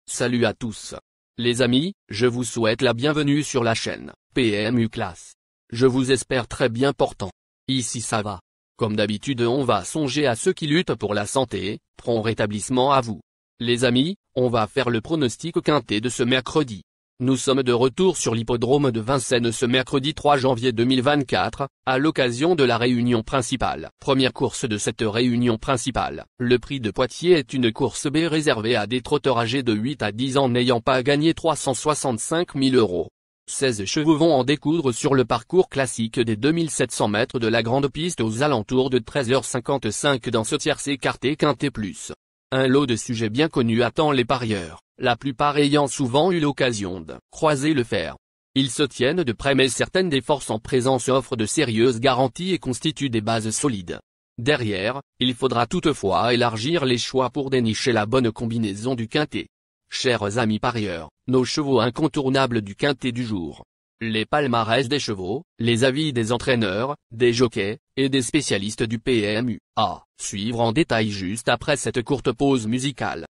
Salut à tous. Les amis, je vous souhaite la bienvenue sur la chaîne PMU Classe. Je vous espère très bien portant. Ici ça va. Comme d'habitude on va songer à ceux qui luttent pour la santé, prompt rétablissement à vous. Les amis, on va faire le pronostic quintet de ce mercredi. Nous sommes de retour sur l'hippodrome de Vincennes ce mercredi 3 janvier 2024, à l'occasion de la réunion principale. Première course de cette réunion principale. Le prix de Poitiers est une course B réservée à des trotteurs âgés de 8 à 10 ans n'ayant pas gagné 365 000 €. 16 chevaux vont en découdre sur le parcours classique des 2700 mètres de la grande piste aux alentours de 13h55 dans ce tiercé écarté quintet plus. Un lot de sujets bien connus attend les parieurs, la plupart ayant souvent eu l'occasion de croiser le fer. Ils se tiennent de près mais certaines des forces en présence offrent de sérieuses garanties et constituent des bases solides. Derrière, il faudra toutefois élargir les choix pour dénicher la bonne combinaison du quintet. Chers amis parieurs, nos chevaux incontournables du quintet du jour. Les palmarès des chevaux, les avis des entraîneurs, des jockeys, et des spécialistes du PMU, à suivre en détail juste après cette courte pause musicale.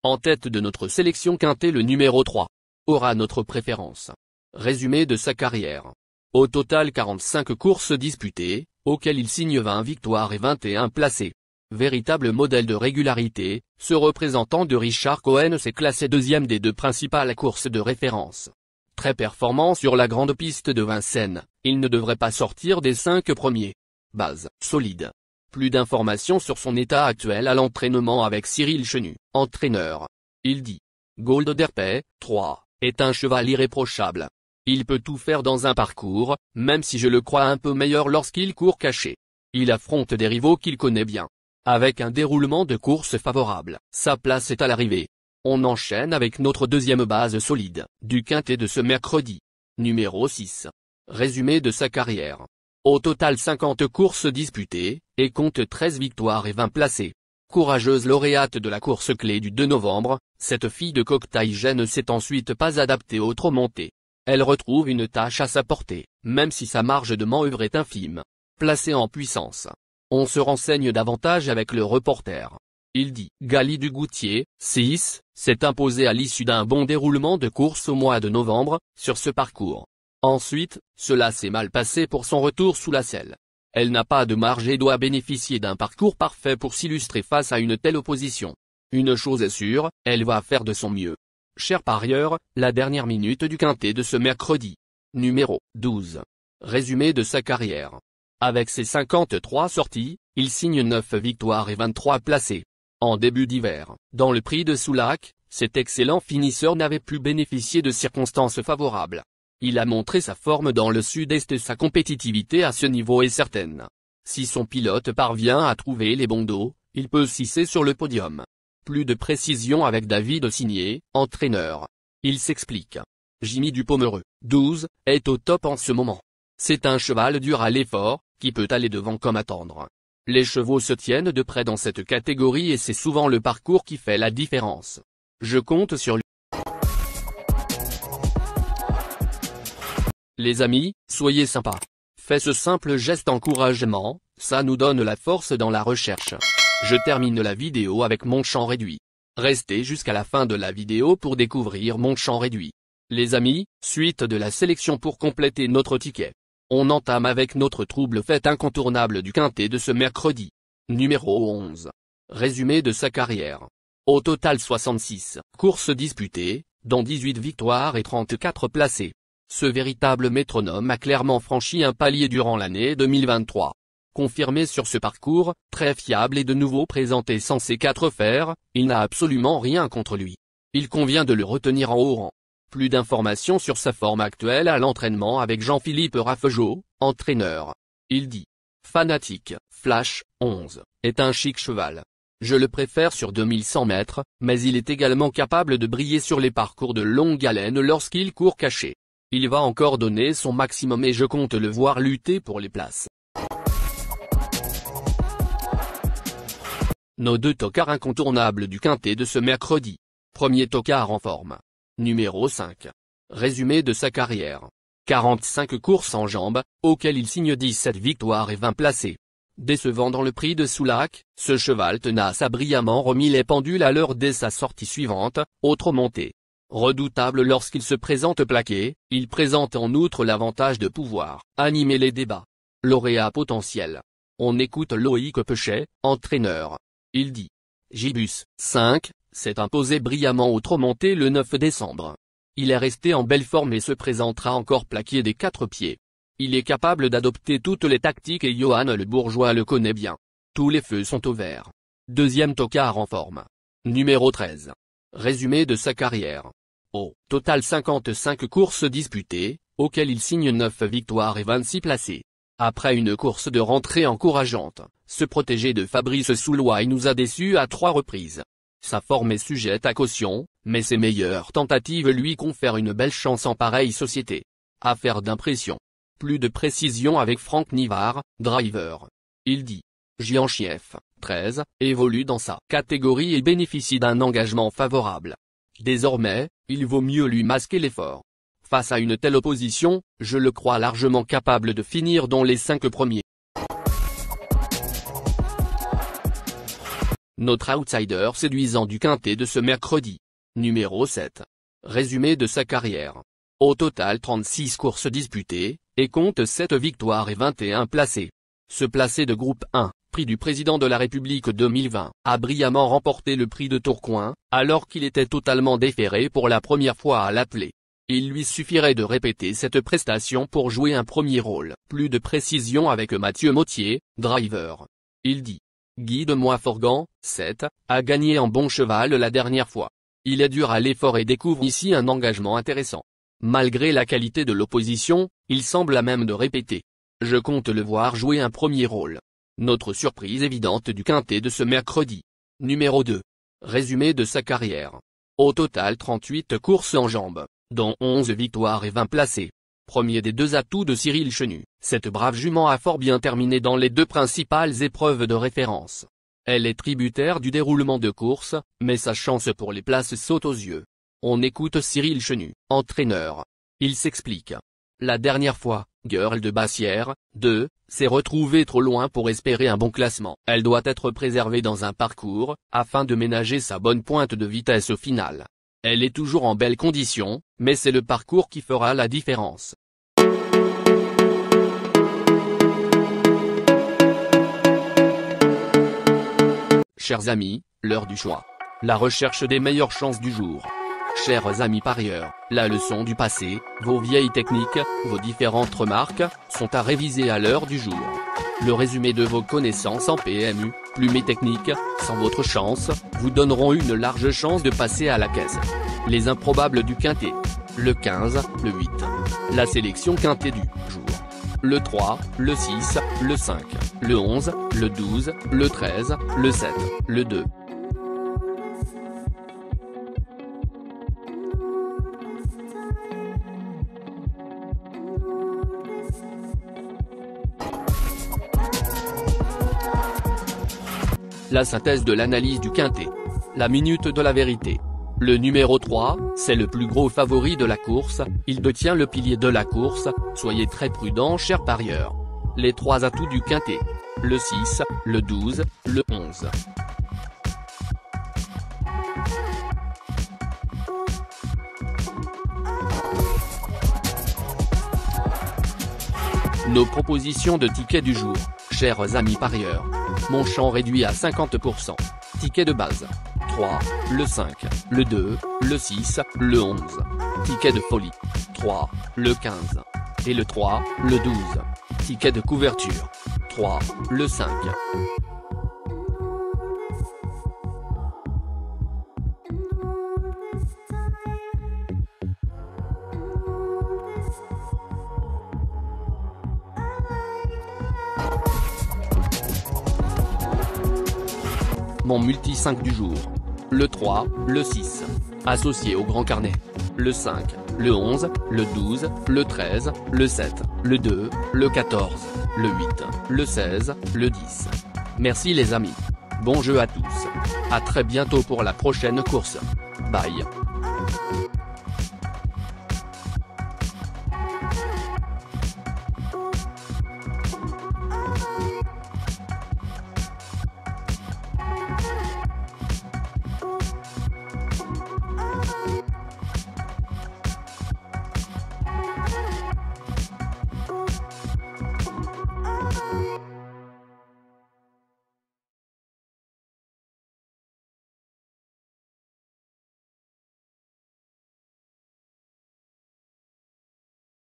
En tête de notre sélection quintet le numéro 3. Aura notre préférence. Résumé de sa carrière. Au total 45 courses disputées, auxquelles il signe 20 victoires et 21 placés. Véritable modèle de régularité, ce représentant de Richard Cohen s'est classé deuxième des deux principales courses de référence. Très performant sur la grande piste de Vincennes, il ne devrait pas sortir des 5 premiers. Base solide. Plus d'informations sur son état actuel à l'entraînement avec Cyril Chenu, entraîneur. Il dit: Gold Derpay, 3, est un cheval irréprochable. Il peut tout faire dans un parcours, même si je le crois un peu meilleur lorsqu'il court caché. Il affronte des rivaux qu'il connaît bien. Avec un déroulement de course favorable, sa place est à l'arrivée. On enchaîne avec notre deuxième base solide, du quintet de ce mercredi. Numéro 6. Résumé de sa carrière. Au total 50 courses disputées, et compte 13 victoires et 20 placés. Courageuse lauréate de la course clé du 2 novembre, cette fille de Cocktail ne s'est ensuite pas adaptée aux trop montées. Elle retrouve une tâche à sa portée, même si sa marge de manœuvre est infime. Placée en puissance. On se renseigne davantage avec le reporter. Il dit: Gali du Goutier, 6, s'est imposé à l'issue d'un bon déroulement de course au mois de novembre, sur ce parcours. Ensuite, cela s'est mal passé pour son retour sous la selle. Elle n'a pas de marge et doit bénéficier d'un parcours parfait pour s'illustrer face à une telle opposition. Une chose est sûre, elle va faire de son mieux. Cher parieur, la dernière minute du quintet de ce mercredi. Numéro 12. Résumé de sa carrière. Avec ses 53 sorties, il signe 9 victoires et 23 placés. En début d'hiver, dans le prix de Soulac, cet excellent finisseur n'avait plus bénéficié de circonstances favorables. Il a montré sa forme dans le sud-est et sa compétitivité à ce niveau est certaine. Si son pilote parvient à trouver les bons dos, il peut s'hisser sur le podium. Plus de précision avec David Signé, entraîneur. Il s'explique. Jimmy Dupomereux, 12, est au top en ce moment. C'est un cheval dur à l'effort, qui peut aller devant comme attendre. Les chevaux se tiennent de près dans cette catégorie et c'est souvent le parcours qui fait la différence. Je compte sur lui. Les amis, soyez sympas. Faites ce simple geste encouragement, ça nous donne la force dans la recherche. Je termine la vidéo avec mon champ réduit. Restez jusqu'à la fin de la vidéo pour découvrir mon champ réduit. Les amis, suite de la sélection pour compléter notre ticket. On entame avec notre trouble fête incontournable du quintet de ce mercredi. Numéro 11. Résumé de sa carrière. Au total 66 courses disputées, dont 18 victoires et 34 placés. Ce véritable métronome a clairement franchi un palier durant l'année 2023. Confirmé sur ce parcours, très fiable et de nouveau présenté sans ses 4 fers, il n'a absolument rien contre lui. Il convient de le retenir en haut rang. Plus d'informations sur sa forme actuelle à l'entraînement avec Jean-Philippe Raffegeau, entraîneur. Il dit: Fanatique, Flash, 11, est un chic cheval. Je le préfère sur 2100 mètres, mais il est également capable de briller sur les parcours de longue haleine lorsqu'il court caché. Il va encore donner son maximum et je compte le voir lutter pour les places. Nos deux tocards incontournables du quintet de ce mercredi. Premier tocard en forme. Numéro 5. Résumé de sa carrière. 45 courses en jambes, auxquelles il signe 17 victoires et 20 placés. Décevant dans le prix de Soulac, ce cheval tenace a brillamment remis les pendules à l'heure dès sa sortie suivante, autre montée. Redoutable lorsqu'il se présente plaqué, il présente en outre l'avantage de pouvoir animer les débats. Lauréat potentiel. On écoute Loïc Pechet, entraîneur. Il dit. Gibus, 5, s'est imposé brillamment autre montée le 9 décembre. Il est resté en belle forme et se présentera encore plaqué des 4 pieds. Il est capable d'adopter toutes les tactiques et Johan Le Bourgeois le connaît bien. Tous les feux sont au vert. Deuxième tocard en forme. Numéro 13. Résumé de sa carrière. Au total 55 courses disputées, auxquelles il signe 9 victoires et 26 placés. Après une course de rentrée encourageante, ce protégé de Fabrice Soulouaille nous a déçus à 3 reprises. Sa forme est sujette à caution, mais ses meilleures tentatives lui confèrent une belle chance en pareille société. Affaire d'impression. Plus de précision avec Franck Nivard, driver. Il dit. Gianchief, 13, évolue dans sa catégorie et bénéficie d'un engagement favorable. Désormais, il vaut mieux lui masquer l'effort. Face à une telle opposition, je le crois largement capable de finir dans les 5 premiers. Notre outsider séduisant du quintet de ce mercredi. Numéro 7. Résumé de sa carrière. Au total 36 courses disputées, et compte 7 victoires et 21 placés. Ce placé de groupe 1, prix du président de la République 2020, a brillamment remporté le prix de Tourcoing, alors qu'il était totalement déféré pour la première fois à l'attelé. Il lui suffirait de répéter cette prestation pour jouer un premier rôle. Plus de précision avec Mathieu Mottier, driver. Il dit. Guide-moi Forgan, 7, a gagné en bon cheval la dernière fois. Il est dur à l'effort et découvre ici un engagement intéressant. Malgré la qualité de l'opposition, il semble à même de répéter. Je compte le voir jouer un premier rôle. Notre surprise évidente du quintet de ce mercredi. Numéro 2. Résumé de sa carrière. Au total 38 courses en jambes, dont 11 victoires et 20 placés. Premier des 2 atouts de Cyril Chenu, cette brave jument a fort bien terminé dans les 2 principales épreuves de référence. Elle est tributaire du déroulement de course, mais sa chance pour les places saute aux yeux. On écoute Cyril Chenu, entraîneur. Il s'explique. La dernière fois, Girl de Bassière, 2, s'est retrouvée trop loin pour espérer un bon classement. Elle doit être préservée dans un parcours, afin de ménager sa bonne pointe de vitesse au final. Elle est toujours en belle condition, mais c'est le parcours qui fera la différence. Chers amis, l'heure du choix. La recherche des meilleures chances du jour. Chers amis parieurs, la leçon du passé, vos vieilles techniques, vos différentes remarques, sont à réviser à l'heure du jour. Le résumé de vos connaissances en PMU, plumes et techniques, sans votre chance, vous donneront une large chance de passer à la caisse. Les improbables du quintet. Le 15, le 8. La sélection quintet du jour. Le 3, le 6, le 5, le 11, le 12, le 13, le 7, le 2. La synthèse de l'analyse du quintet. La minute de la vérité. Le numéro 3, c'est le plus gros favori de la course, il détient le pilier de la course, soyez très prudents chers parieurs. Les 3 atouts du quintet. Le 6, le 12, le 11. Nos propositions de tickets du jour, chers amis parieurs. Mon champ réduit à 50%. Ticket de base. 3, le 5, le 2, le 6, le 11. Ticket de folie. 3, le 15. Et le 3, le 12. Ticket de couverture. 3, le 5. Mon multi 5 du jour. Le 3, le 6. Associé au grand carnet. Le 5, le 11, le 12, le 13, le 7, le 2, le 14, le 8, le 16, le 10. Merci les amis. Bon jeu à tous. À très bientôt pour la prochaine course. Bye.